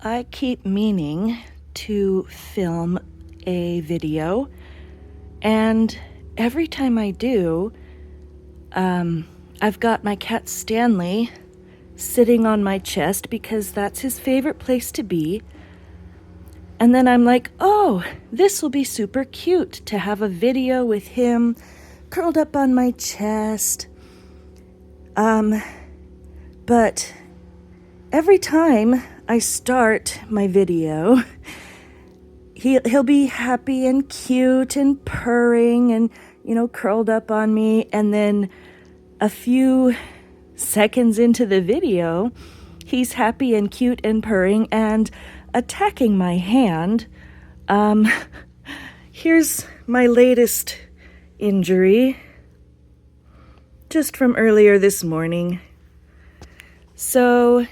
I keep meaning to film a video, and every time I do, I've got my cat Stanley sitting on my chest because that's his favorite place to be. And then I'm like, oh, this will be super cute to have a video with him curled up on my chest. But every time I start my video, he'll be happy and cute and purring and, curled up on me. And then a few seconds into the video, he's happy and cute and purring and attacking my hand. Here's my latest injury, just from earlier this morning. So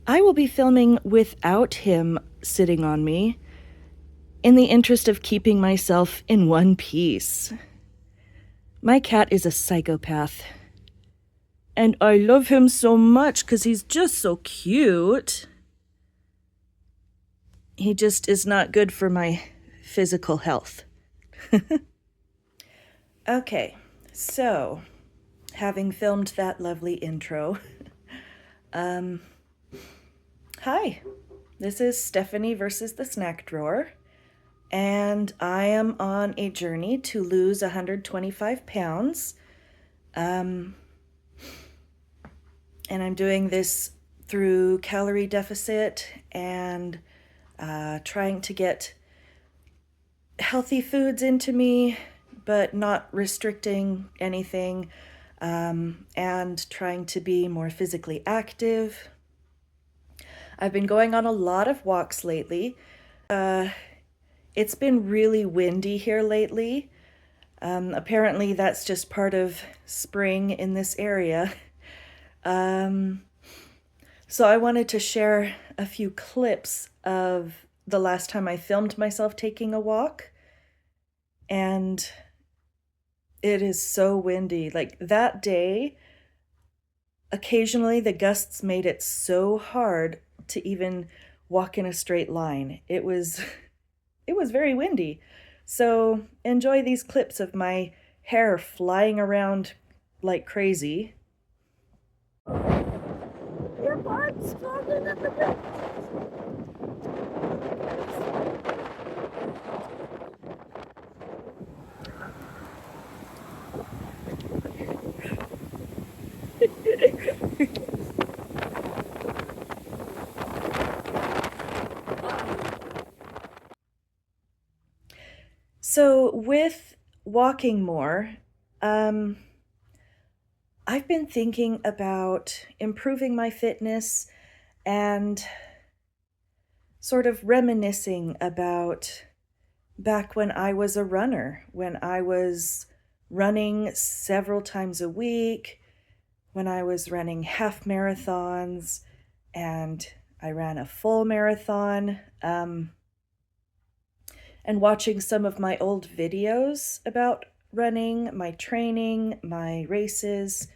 I will be filming without him sitting on me in the interest of keeping myself in one piece. My cat is a psychopath, and I love him so much because he's just so cute. He just is not good for my physical health. Okay, so having filmed that lovely intro, hi, this is Stephanie versus the Snack Drawer, and I am on a journey to lose 125 pounds. And I'm doing this through calorie deficit and trying to get healthy foods into me, but not restricting anything, and trying to be more physically active. I've been going on a lot of walks lately. It's been really windy here lately. Apparently that's just part of spring in this area. So I wanted to share a few clips of the last time I filmed myself taking a walk. And it is so windy. Like that day, occasionally the gusts made it so hard to even walk in a straight line. It was very windy. So enjoy these clips of my hair flying around like crazy. Your butt's falling at the ground. So with walking more, I've been thinking about improving my fitness and sort of reminiscing about back when I was a runner, when I was running several times a week, when I was running half marathons, and I ran a full marathon, and watching some of my old videos about running, my training, my races.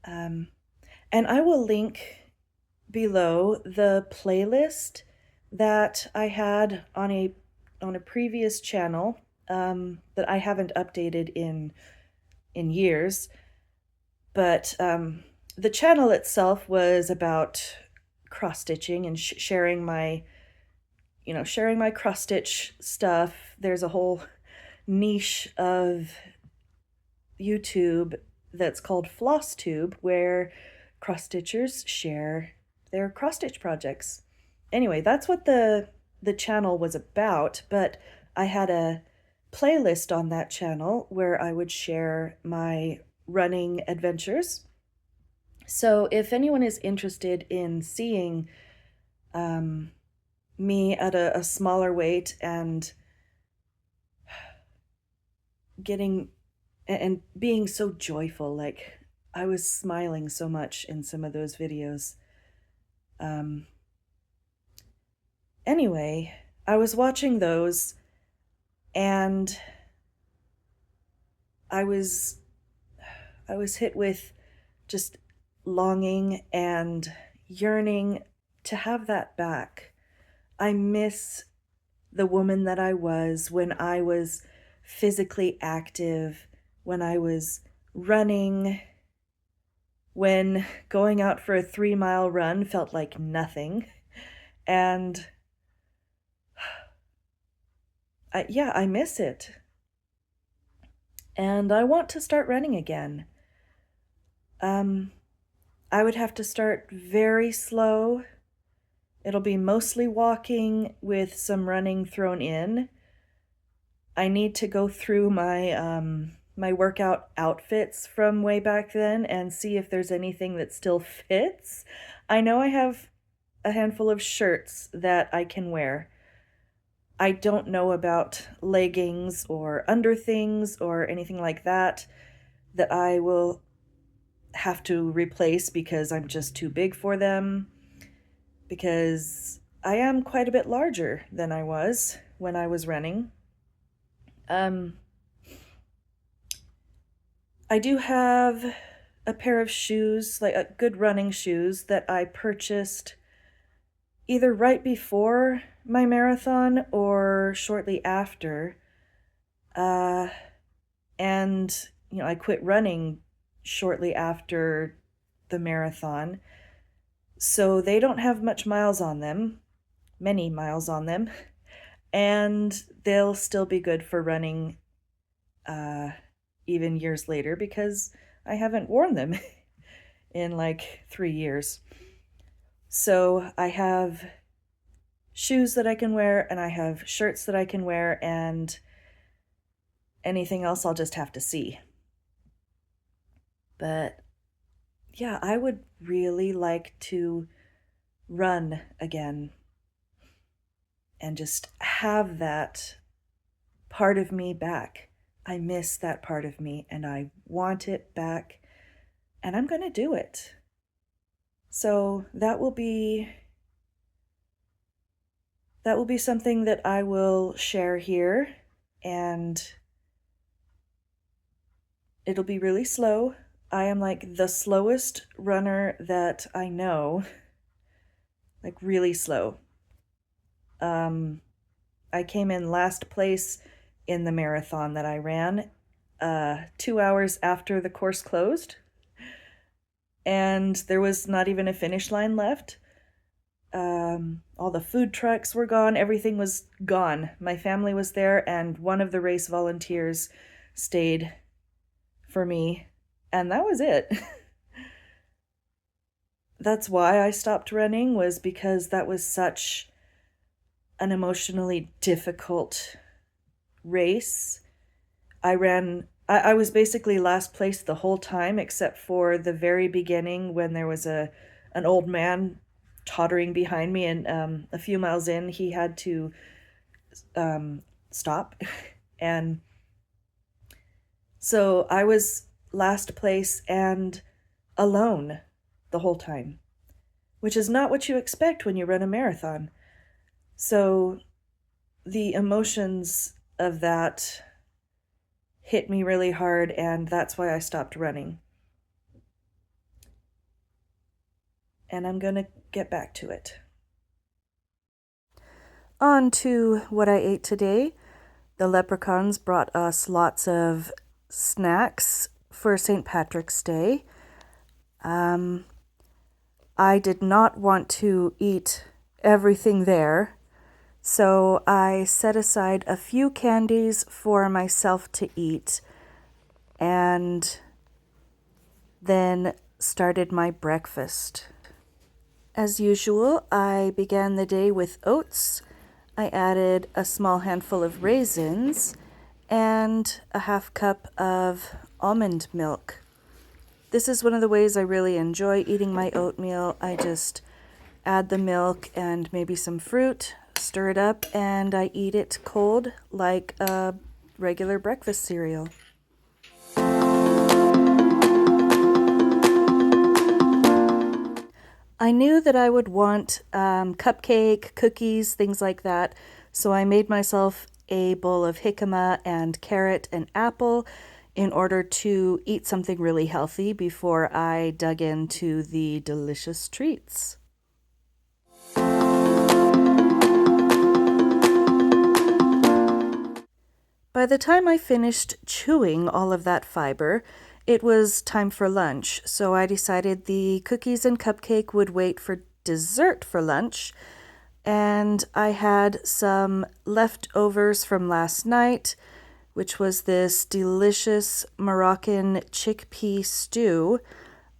And I will link below the playlist that I had on a previous channel that I haven't updated in years. But the channel itself was about cross stitching and sharing my cross stitch stuff. There's a whole niche of YouTube that's called FlossTube, where cross stitchers share their cross stitch projects. Anyway, that's what the channel was about, but I had a playlist on that channel where I would share my running adventures. So if anyone is interested in seeing me at a smaller weight and getting and being so joyful, like I was smiling so much in some of those videos. Anyway, I was watching those and I was hit with just longing and yearning to have that back. I miss the woman that I was when I was physically active, when I was running, when going out for a 3-mile run felt like nothing. And I miss it. And I want to start running again. I would have to start very slow. It'll be mostly walking with some running thrown in. I need to go through my workout outfits from way back then and see if there's anything that still fits. I know I have a handful of shirts that I can wear. I don't know about leggings or underthings or anything like that I will have to replace because I'm just too big for them, because I am quite a bit larger than I was when I was running. I do have a pair of shoes, like good running shoes, that I purchased either right before my marathon or shortly after. And, I quit running shortly after the marathon. So they don't have many miles on them, and they'll still be good for running even years later because I haven't worn them in like 3 years. So I have shoes that I can wear, and I have shirts that I can wear, and anything else I'll just have to see. But yeah, I would really like to run again and just have that part of me back. I miss that part of me and I want it back, and I'm going to do it. So that will be something that I will share here, and it'll be really slow. I am like the slowest runner that I know, like really slow. I came in last place in the marathon that I ran 2 hours after the course closed, and there was not even a finish line left. All the food trucks were gone. Everything was gone. My family was there, and one of the race volunteers stayed for me, and that was it. That's why I stopped running, was because that was such an emotionally difficult race. I was basically last place the whole time, except for the very beginning when there was an old man tottering behind me, and a few miles in he had to stop. And so I was last place and alone the whole time, which is not what you expect when you run a marathon. So the emotions of that hit me really hard, and that's why I stopped running. And I'm going to get back to it. On to what I ate today. The leprechauns brought us lots of snacks for St. Patrick's Day. I did not want to eat everything there, so I set aside a few candies for myself to eat, and then started my breakfast. As usual, I began the day with oats. I added a small handful of raisins and a half cup of almond milk. This is one of the ways I really enjoy eating my oatmeal. I just add the milk and maybe some fruit, stir it up, and I eat it cold like a regular breakfast cereal. I knew that I would want cupcake, cookies, things like that, so I made myself a bowl of jicama and carrot and apple in order to eat something really healthy before I dug into the delicious treats. By the time I finished chewing all of that fiber, it was time for lunch, so I decided the cookies and cupcake would wait for dessert for lunch, and I had some leftovers from last night, which was this delicious Moroccan chickpea stew,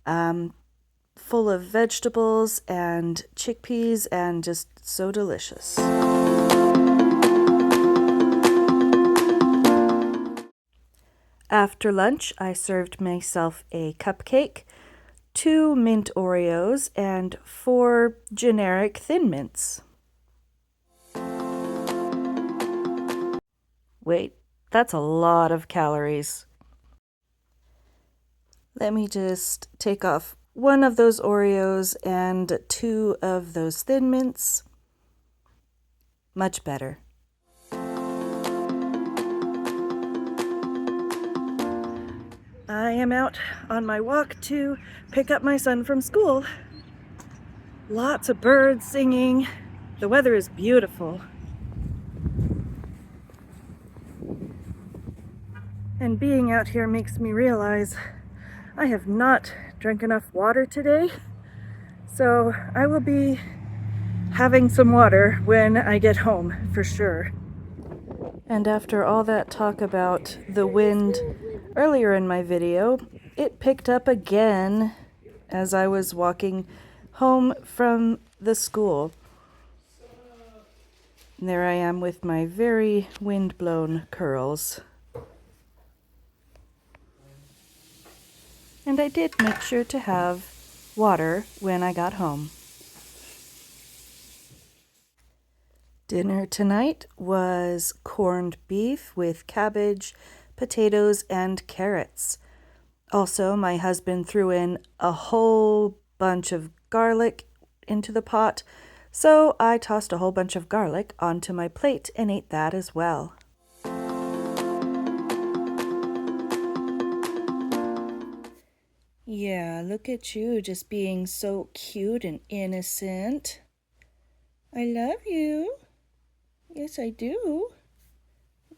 full of vegetables and chickpeas, and just so delicious. After lunch, I served myself a cupcake, 2 mint Oreos, and 4 generic Thin Mints. Wait, that's a lot of calories. Let me just take off 1 of those Oreos and 2 of those Thin Mints. Much better. I am out on my walk to pick up my son from school. Lots of birds singing. The weather is beautiful. And being out here makes me realize I have not drank enough water today. So I will be having some water when I get home for sure. And after all that talk about the wind earlier in my video, it picked up again as I was walking home from the school. And there I am with my very wind-blown curls. And I did make sure to have water when I got home. Dinner tonight was corned beef with cabbage, potatoes, and carrots. Also, my husband threw in a whole bunch of garlic into the pot, so I tossed a whole bunch of garlic onto my plate and ate that as well. Yeah, look at you just being so cute and innocent. I love you. Yes, I do.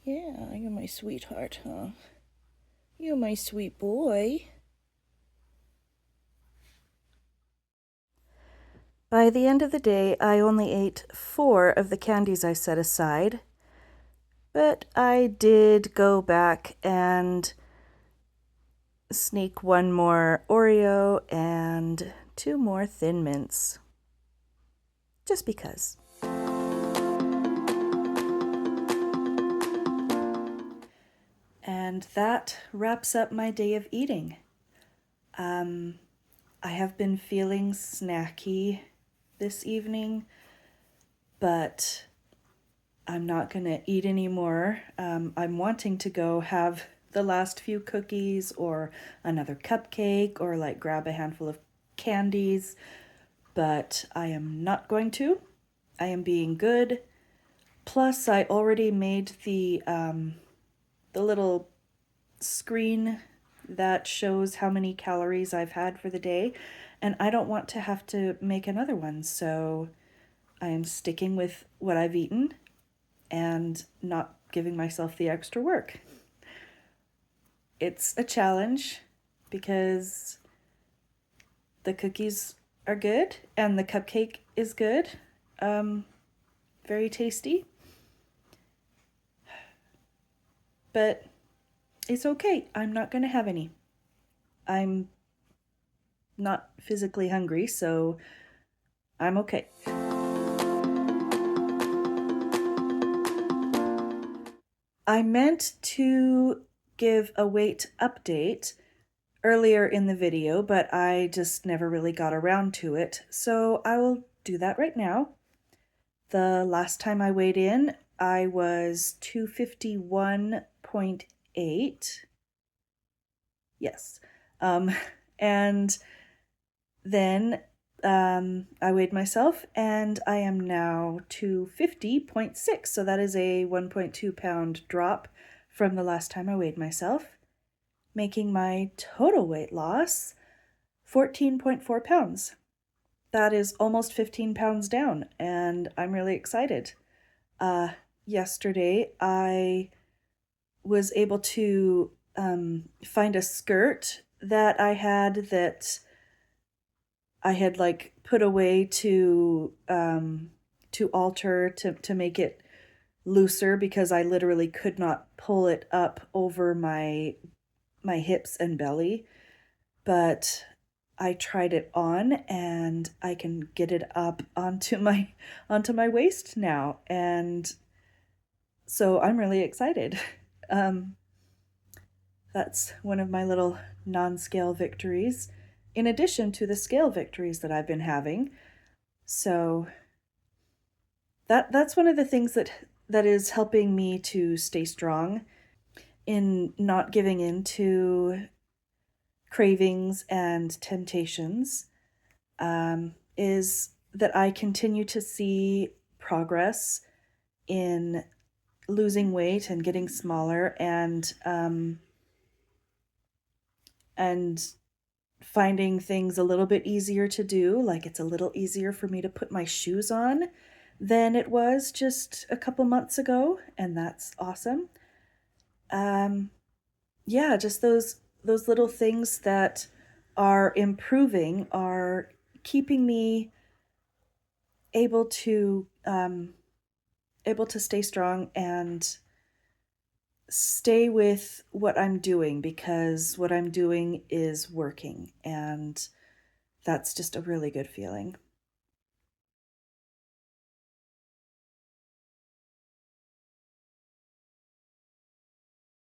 Yeah, you're my sweetheart, huh? You're my sweet boy. By the end of the day, I only ate 4 of the candies I set aside, but I did go back and sneak 1 more Oreo and 2 more Thin Mints, just because. And that wraps up my day of eating. I have been feeling snacky this evening, but I'm not gonna eat anymore. I'm wanting to go have the last few cookies or another cupcake or like grab a handful of candies, but I am not going to. I am being good. Plus, I already made the little screen that shows how many calories I've had for the day, and I don't want to have to make another one, so I am sticking with what I've eaten and not giving myself the extra work. It's a challenge because the cookies are good and the cupcake is good, very tasty, but it's okay. I'm not going to have any. I'm not physically hungry, so I'm okay. I meant to give a weight update earlier in the video, but I just never really got around to it, so I will do that right now. The last time I weighed in, I was 251.8. Yes. And then I weighed myself, and I am now 250.6, so that is a 1.2 pound drop from the last time I weighed myself, making my total weight loss 14.4 pounds. That is almost 15 pounds down, and I'm really excited. Yesterday, I was able to find a skirt that I had that I had like put away to alter to make it looser because I literally could not pull it up over my hips and belly. But I tried it on and I can get it up onto my waist now, and so I'm really excited. Um, that's one of my little non-scale victories, in addition to the scale victories that I've been having. So that's one of the things that is helping me to stay strong in not giving in to cravings and temptations, is that I continue to see progress in losing weight and getting smaller, and finding things a little bit easier to do. Like it's a little easier for me to put my shoes on than it was just a couple months ago, and that's awesome. Um, yeah, just those little things that are improving are keeping me able to able to stay strong and stay with what I'm doing, because what I'm doing is working, and that's just a really good feeling.